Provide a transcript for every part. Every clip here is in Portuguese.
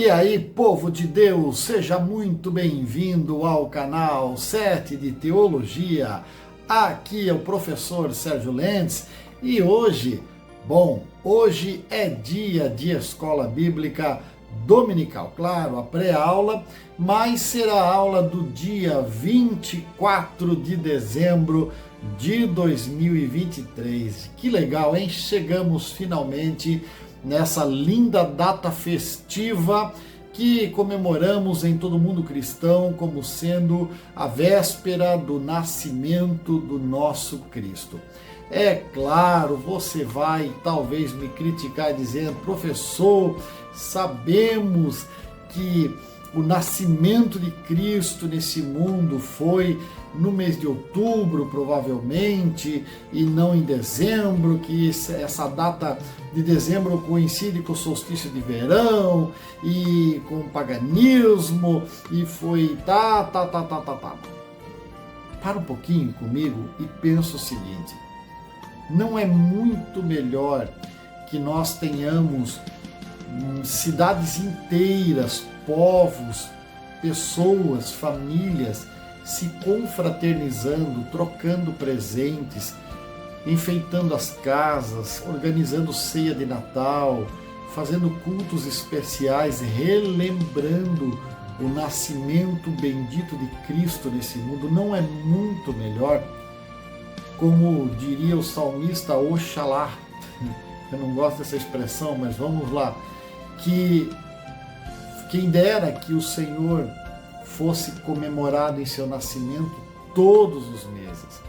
E aí, povo de Deus, seja muito bem-vindo ao canal 7 de Teologia. Aqui é o professor Sérgio Lentz e hoje é dia de Escola Bíblica Dominical. Claro, a pré-aula, mas será a aula do dia 24 de dezembro de 2023. Que legal, hein? Chegamos finalmente nessa linda data festiva que comemoramos em todo mundo cristão como sendo a véspera do nascimento do nosso Cristo. É claro, você vai talvez me criticar dizendo: professor, sabemos que o nascimento de Cristo nesse mundo foi no mês de outubro, provavelmente, e não em dezembro, que essa data de dezembro coincide com o solstício de verão e com o paganismo, e foi Para um pouquinho comigo e pensa o seguinte: não é muito melhor que nós tenhamos cidades inteiras, povos, pessoas, famílias se confraternizando, trocando presentes, enfeitando as casas, organizando ceia de Natal, fazendo cultos especiais, relembrando o nascimento bendito de Cristo nesse mundo? Não é muito melhor? Como diria o salmista, Oxalá, eu não gosto dessa expressão, mas vamos lá, que quem dera que o Senhor fosse comemorado em seu nascimento todos os meses,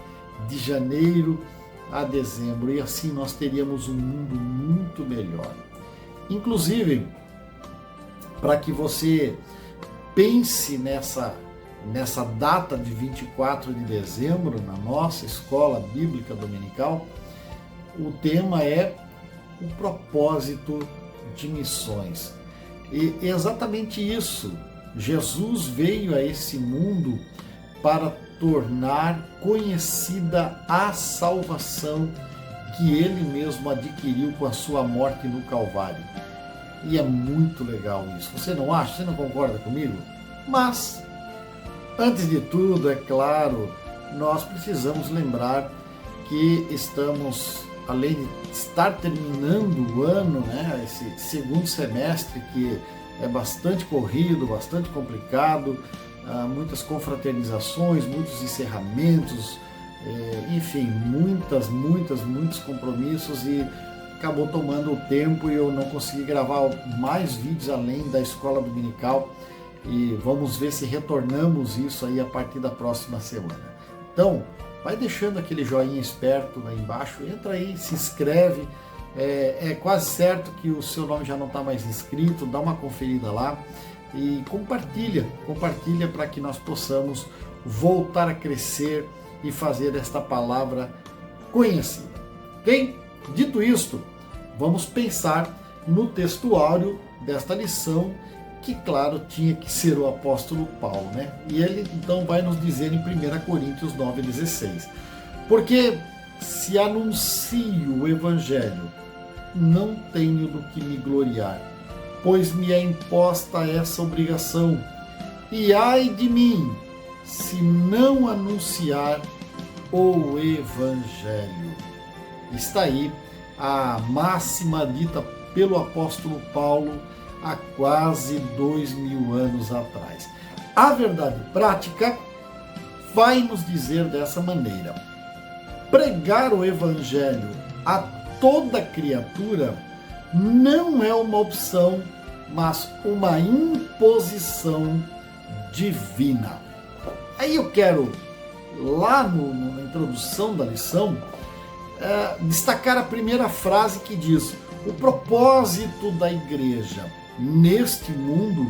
de janeiro a dezembro, e assim nós teríamos um mundo muito melhor. Inclusive, para que você pense nessa data de 24 de dezembro, na nossa escola bíblica dominical, o tema é o propósito de missões. E é exatamente isso. Jesus veio a esse mundo para tornar conhecida a salvação que ele mesmo adquiriu com a sua morte no Calvário. E é muito legal isso. Você não acha? Você não concorda comigo? Mas, antes de tudo, é claro, nós precisamos lembrar que estamos, além de estar terminando o ano, né, esse segundo semestre que é bastante corrido, bastante complicado, muitas confraternizações, muitos encerramentos, enfim, muitos compromissos, e acabou tomando o tempo e eu não consegui gravar mais vídeos além da escola dominical, e vamos ver se retornamos isso aí a partir da próxima semana. Então, vai deixando aquele joinha esperto lá embaixo, entra aí, se inscreve, é quase certo que o seu nome já não está mais inscrito, dá uma conferida lá e compartilha para que nós possamos voltar a crescer e fazer esta palavra conhecida. Ok? Dito isto, vamos pensar no textuário desta lição, que claro tinha que ser o apóstolo Paulo, né? E ele então vai nos dizer em 1 Coríntios 9,16: porque se anuncio o evangelho, não tenho do que me gloriar, pois me é imposta essa obrigação, e ai de mim se não anunciar o evangelho. Está aí a máxima dita pelo apóstolo Paulo há quase 2000 anos atrás. A verdade prática vai nos dizer dessa maneira: pregar o evangelho a toda criatura não é uma opção, mas uma imposição divina. Aí eu quero, lá na introdução da lição, destacar a primeira frase que diz: o propósito da igreja neste mundo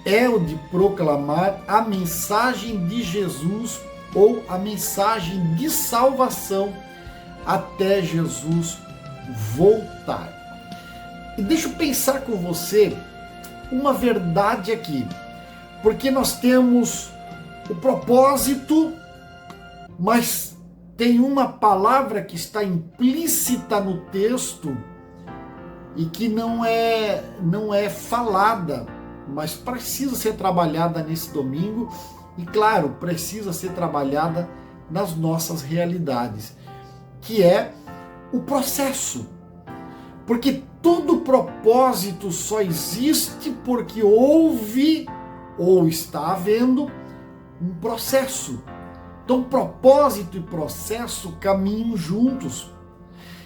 é o de proclamar a mensagem de Jesus, ou a mensagem de salvação, até Jesus voltar. E deixa eu pensar com você uma verdade aqui, porque nós temos o propósito, mas tem uma palavra que está implícita no texto e que não é falada mas precisa ser trabalhada nesse domingo e, claro, precisa ser trabalhada nas nossas realidades, que é o processo. Porque todo propósito só existe porque houve ou está havendo um processo. Então, propósito e processo caminham juntos.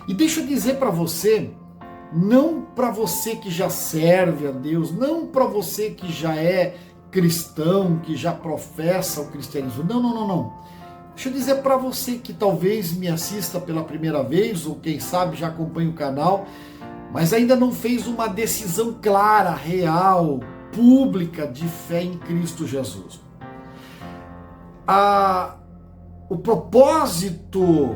E deixa eu dizer para você, não para você que já serve a Deus, não para você que já é cristão, que já professa o cristianismo. Não. Deixa eu dizer para você que talvez me assista pela primeira vez, ou quem sabe já acompanha o canal, mas ainda não fez uma decisão clara, real, pública de fé em Cristo Jesus. O propósito,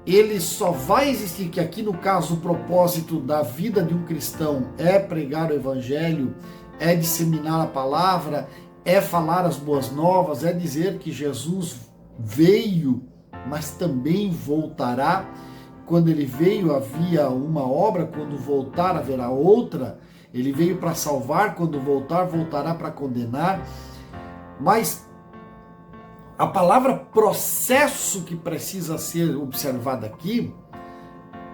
ele só vai existir, que aqui no caso o propósito da vida de um cristão é pregar o evangelho, é disseminar a palavra, é falar as boas novas, é dizer que Jesus veio, mas também voltará. Quando ele veio havia uma obra, quando voltar haverá outra. Ele veio para salvar, quando voltar, voltará para condenar. Mas a palavra processo que precisa ser observada aqui,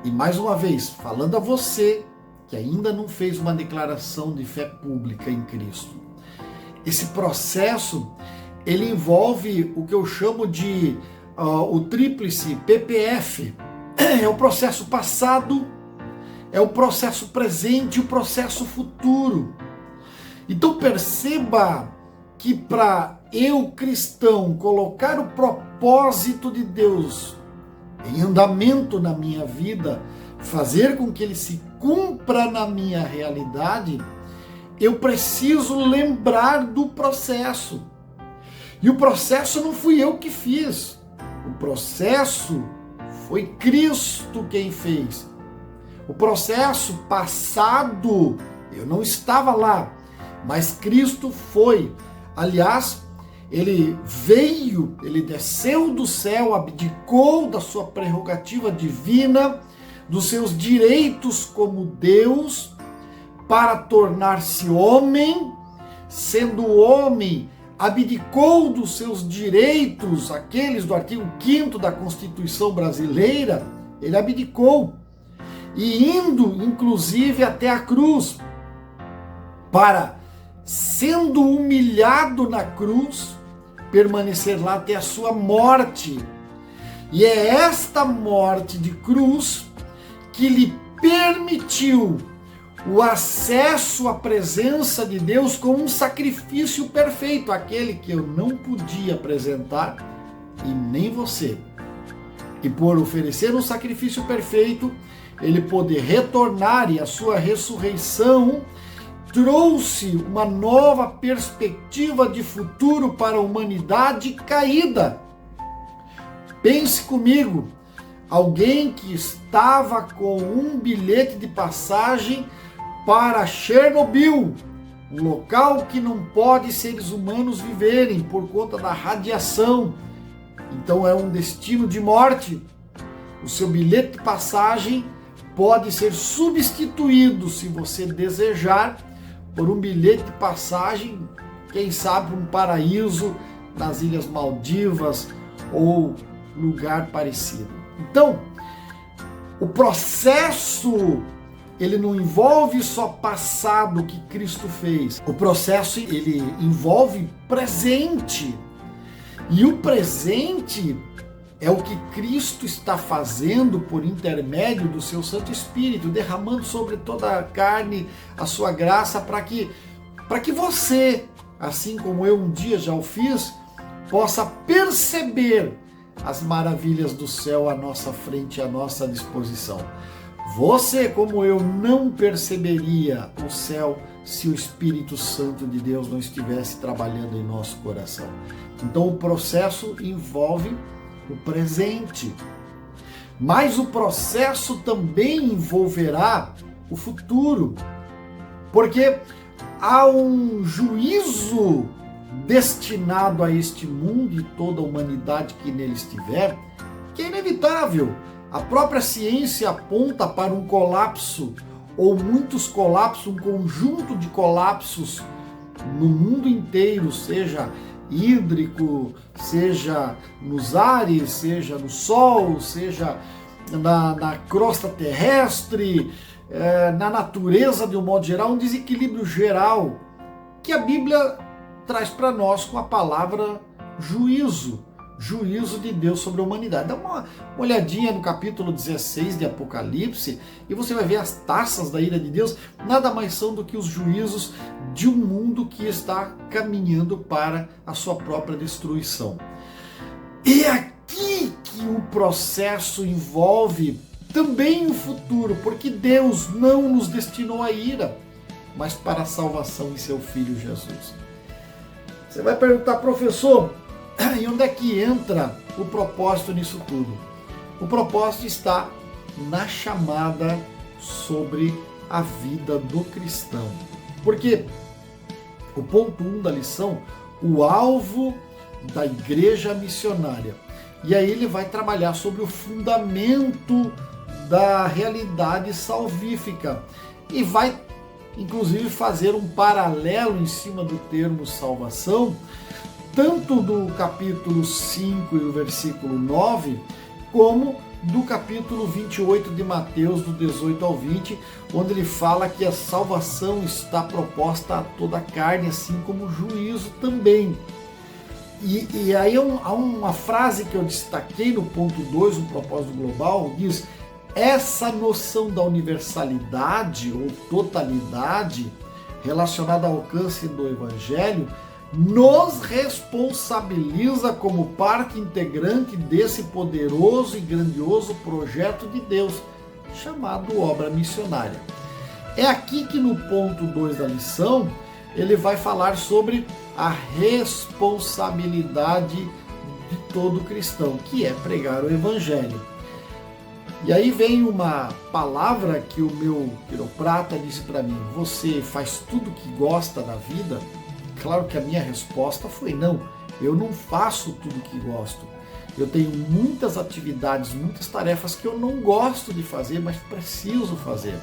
e mais uma vez, falando a você que ainda não fez uma declaração de fé pública em Cristo. Esse processo, ele envolve o que eu chamo de o tríplice PPF. É o processo passado, é o processo presente e o processo futuro. Então perceba que para eu, cristão, colocar o propósito de Deus em andamento na minha vida, fazer com que ele se cumpra na minha realidade, eu preciso lembrar do processo. E o processo não fui eu que fiz. O processo foi Cristo quem fez. O processo passado, eu não estava lá, mas Cristo foi. Aliás, ele veio, ele desceu do céu, abdicou da sua prerrogativa divina, dos seus direitos como Deus, para tornar-se homem. Sendo homem, abdicou dos seus direitos, aqueles do artigo 5º da Constituição brasileira, ele abdicou, e indo inclusive até a cruz, para, sendo humilhado na cruz, permanecer lá até a sua morte. E é esta morte de cruz que lhe permitiu o acesso à presença de Deus como um sacrifício perfeito, aquele que eu não podia apresentar e nem você. E por oferecer um sacrifício perfeito, ele poder retornar, e a sua ressurreição trouxe uma nova perspectiva de futuro para a humanidade caída. Pense comigo, alguém que estava com um bilhete de passagem para Chernobyl, um local que não pode seres humanos viverem por conta da radiação, então é um destino de morte. O seu bilhete de passagem pode ser substituído, se você desejar, por um bilhete de passagem, quem sabe um paraíso nas Ilhas Maldivas ou lugar parecido. Então, o processo, ele não envolve só passado que Cristo fez. O processo, ele envolve presente. E o presente é o que Cristo está fazendo por intermédio do seu Santo Espírito, derramando sobre toda a carne a sua graça para que você, assim como eu um dia já o fiz, possa perceber as maravilhas do céu à nossa frente, à nossa disposição. Você, como eu, não perceberia o céu se o Espírito Santo de Deus não estivesse trabalhando em nosso coração. Então o processo envolve o presente, mas o processo também envolverá o futuro, porque há um juízo destinado a este mundo e toda a humanidade que nele estiver, que é inevitável. A própria ciência aponta para um colapso, ou muitos colapsos, um conjunto de colapsos no mundo inteiro, seja hídrico, seja nos ares, seja no sol, seja na crosta terrestre, na natureza de um modo geral, um desequilíbrio geral que a Bíblia traz para nós com a palavra juízo de Deus sobre a humanidade. Dá uma olhadinha no capítulo 16 de Apocalipse e você vai ver as taças da ira de Deus, nada mais são do que os juízos de um mundo que está caminhando para a sua própria destruição. E é aqui que o processo envolve também o futuro, porque Deus não nos destinou à ira, mas para a salvação em seu Filho Jesus. Você vai perguntar, professor, e onde é que entra o propósito nisso tudo? O propósito está na chamada sobre a vida do cristão. Porque o ponto 1 da lição, o alvo da igreja missionária. E aí ele vai trabalhar sobre o fundamento da realidade salvífica. E vai, inclusive, fazer um paralelo em cima do termo salvação, tanto do capítulo 5 e o versículo 9, como do capítulo 28 de Mateus, do 18 ao 20, onde ele fala que a salvação está proposta a toda a carne, assim como o juízo também. E aí há uma frase que eu destaquei no ponto 2, um propósito global, diz: essa noção da universalidade ou totalidade relacionada ao alcance do Evangelho nos responsabiliza como parte integrante desse poderoso e grandioso projeto de Deus, chamado obra missionária. É aqui que no ponto 2 da lição, ele vai falar sobre a responsabilidade de todo cristão, que é pregar o Evangelho. E aí vem uma palavra que o meu quiroprata disse para mim: você faz tudo que gosta da vida? Claro que a minha resposta foi não, eu não faço tudo que gosto. Eu tenho muitas atividades, muitas tarefas que eu não gosto de fazer, mas preciso fazer.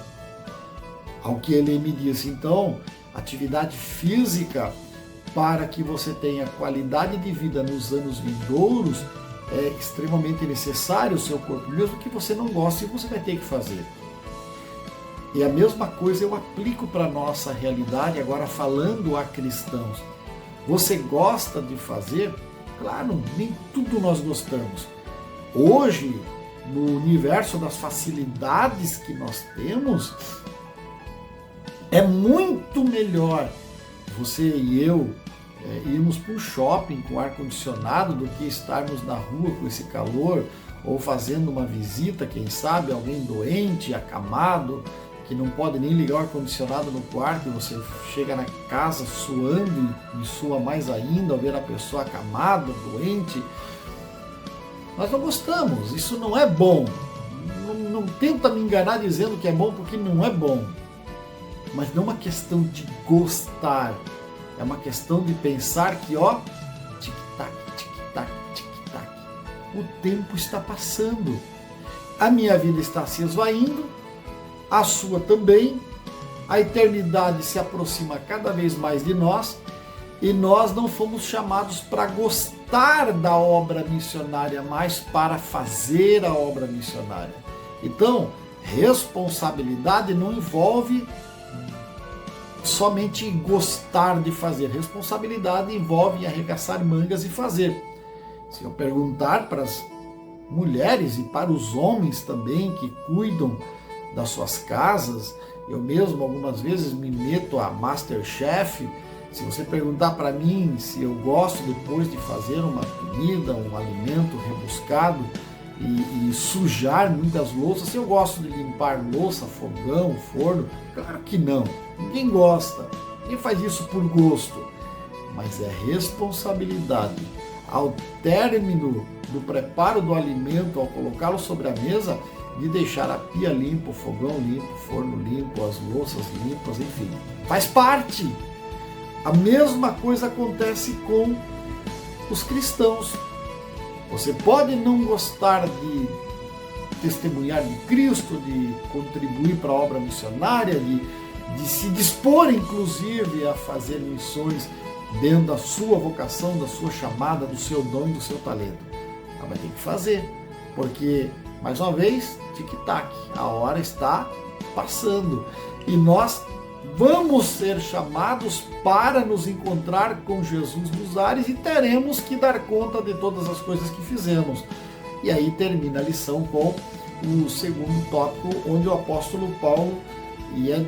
Ao que ele me disse, então, atividade física para que você tenha qualidade de vida nos anos vindouros é extremamente necessário o seu corpo, mesmo que você não goste, você vai ter que fazer. E a mesma coisa eu aplico para a nossa realidade, agora falando a cristãos. Você gosta de fazer? Claro, nem tudo nós gostamos. Hoje, no universo das facilidades que nós temos, é muito melhor você e eu irmos para um shopping com ar-condicionado do que estarmos na rua com esse calor ou fazendo uma visita, quem sabe, alguém doente, acamado, que não pode nem ligar o ar-condicionado no quarto, e você chega na casa suando e sua mais ainda ao ver a pessoa acamada, doente. Nós não gostamos, isso não é bom. Não tenta me enganar dizendo que é bom, porque não é bom. Mas não é uma questão de gostar, é uma questão de pensar que, ó, tic-tac, tic-tac, tic-tac, o tempo está passando, a minha vida está se esvaindo, a sua também, a eternidade se aproxima cada vez mais de nós e nós não fomos chamados para gostar da obra missionária, mas para fazer a obra missionária. Então, responsabilidade não envolve somente gostar de fazer, responsabilidade envolve arregaçar mangas e fazer. Se eu perguntar para as mulheres e para os homens também que cuidam das suas casas, eu mesmo algumas vezes me meto a MasterChef. Se você perguntar para mim se eu gosto depois de fazer uma comida, um alimento rebuscado e sujar muitas louças, se eu gosto de limpar louça, fogão, forno, claro que não, ninguém gosta, ninguém faz isso por gosto, mas é responsabilidade. Ao término do preparo do alimento, ao colocá-lo sobre a mesa, de deixar a pia limpa, o fogão limpo, o forno limpo, as louças limpas, enfim. Faz parte. A mesma coisa acontece com os cristãos. Você pode não gostar de testemunhar de Cristo, de contribuir para a obra missionária, de de se dispor, inclusive, a fazer missões dentro da sua vocação, da sua chamada, do seu dom e do seu talento. Ela vai ter que fazer, porque, mais uma vez, tic-tac, a hora está passando. E nós vamos ser chamados para nos encontrar com Jesus nos ares e teremos que dar conta de todas as coisas que fizemos. E aí termina a lição com o segundo tópico, onde o apóstolo Paulo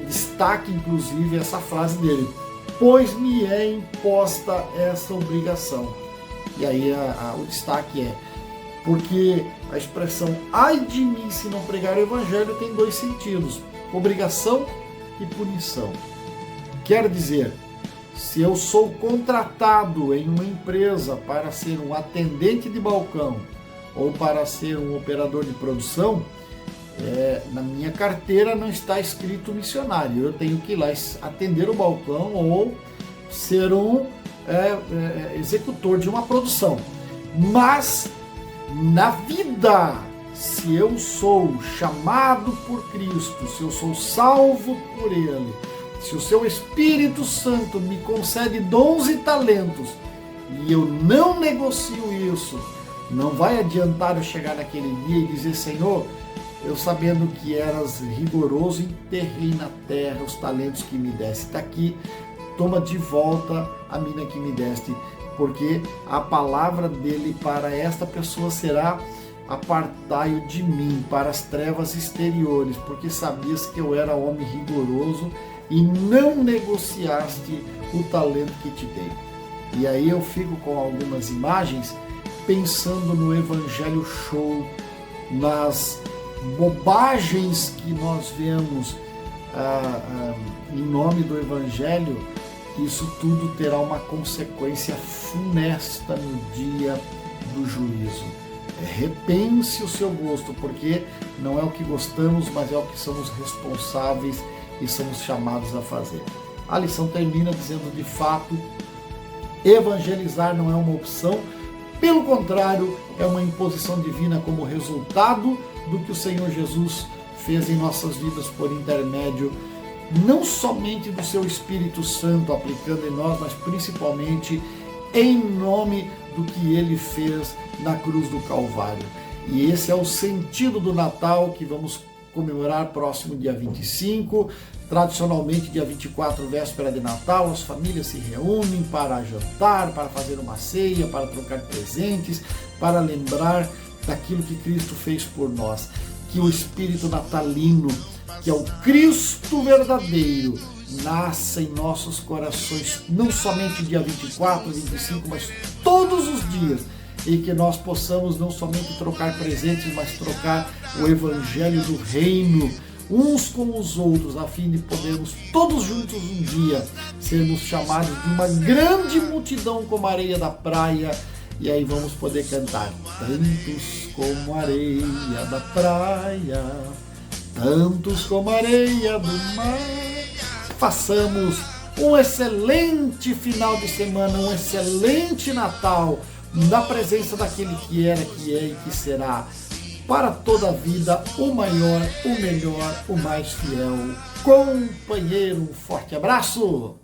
destaca inclusive essa frase dele: pois me é imposta essa obrigação. E aí o destaque é porque a expressão ai de mim se não pregar o evangelho tem dois sentidos: obrigação e punição. Quer dizer, se eu sou contratado em uma empresa para ser um atendente de balcão ou para ser um operador de produção, na minha carteira não está escrito missionário. Eu tenho que ir lá atender o balcão ou ser um executor de uma produção. Mas na vida, se eu sou chamado por Cristo, se eu sou salvo por Ele, se o seu Espírito Santo me concede dons e talentos e eu não negocio isso, não vai adiantar eu chegar naquele dia e dizer: Senhor, eu sabendo que eras rigoroso, enterrei na terra os talentos que me deste. Está aqui, toma de volta a mina que me deste. Porque a palavra dele para esta pessoa será: apartai-o de mim para as trevas exteriores, porque sabias que eu era homem rigoroso e não negociaste o talento que te dei. E aí eu fico com algumas imagens pensando no evangelho show, nas bobagens que nós vemos em nome do evangelho. Isso tudo terá uma consequência funesta no dia do juízo. Repense o seu gosto, porque não é o que gostamos, mas é o que somos responsáveis e somos chamados a fazer. A lição termina dizendo: de fato, evangelizar não é uma opção, pelo contrário, é uma imposição divina como resultado do que o Senhor Jesus fez em nossas vidas por intermédio não somente do seu Espírito Santo aplicando em nós, mas principalmente em nome do que ele fez na cruz do Calvário. E esse é o sentido do Natal, que vamos comemorar próximo dia 25. Tradicionalmente, dia 24, véspera de Natal, as famílias se reúnem para jantar, para fazer uma ceia, para trocar presentes, para lembrar daquilo que Cristo fez por nós. Que o espírito natalino, que é o Cristo verdadeiro, nasça em nossos corações, não somente dia 24, 25, mas todos os dias, e que nós possamos não somente trocar presentes, mas trocar o evangelho do reino uns com os outros, a fim de podermos todos juntos um dia sermos chamados de uma grande multidão como a areia da praia. E aí vamos poder cantar: tantos como a areia da praia, tantos como a areia do mar. Façamos um excelente final de semana, um excelente Natal, na presença daquele que era, que é e que será, para toda a vida, o maior, o melhor, o mais fiel companheiro. Um forte abraço!